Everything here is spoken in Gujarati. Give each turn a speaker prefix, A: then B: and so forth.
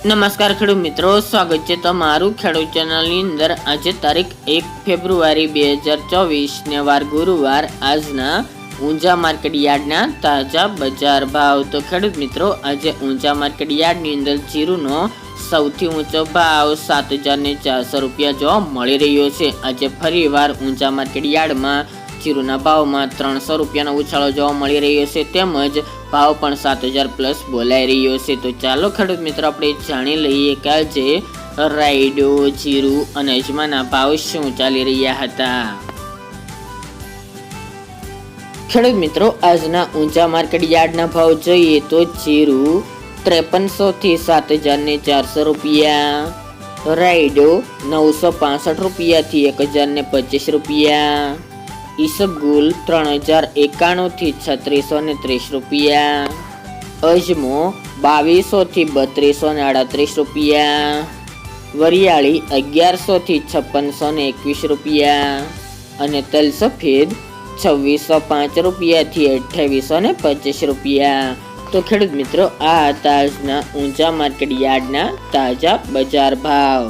A: નમસ્કાર ખેડૂત મિત્રો, સ્વાગત છે તમારું ખેડૂત ચેનલની અંદર। આજે તારીખ 1 ફેબ્રુઆરી 2024 ને વાર ગુરુવાર। આજના ઊંઝા માર્કેટ યાર્ડના તાજા બજાર ભાવ। તો ખેડૂત મિત્રો, આજે ઊંઝા માર્કેટ યાર્ડની અંદર જીરુનો સૌથી ઊંચો ભાવ 7,400 રૂપિયા જોવા મળી રહ્યો છે। આજે ફરીવાર ઊંઝા માર્કેટ યાર્ડમાં જીરુના ભાવમાં 300 રૂપિયાનો ઉછાળો જોવા મળી રહ્યો છે, તેમજ ભાવ પણ 7,000 પ્લસ બોલાઈ રહ્યો છે। તો ચાલો ખેડૂત મિત્રો, આપણે જાણી લઈએ કે આજે રાયડો, જીરું અને અજમાના ભાવ શું ચાલી રહ્યા હતા। ખેડૂત મિત્રો, આજના ઊંઝા માર્કેટ યાર્ડના ભાવ જોઈએ તો જીરું 5300 થી 7,400 રૂપિયા, રાયડો 965 રૂપિયાથી 1,025 રૂપિયા, ઈસબગુલ 3,091 થી 3,630 રૂપિયા, અજમો 2,200 થી 3,238 રૂપિયા, વરિયાળી 1,100 થી 5,621 રૂપિયા અને તલ સફેદ 2,605 રૂપિયાથી 2,825 રૂપિયા। તો ખેડૂત મિત્રો, આ હતા આજના ઊંઝા માર્કેટ યાર્ડના તાજા બજાર ભાવ।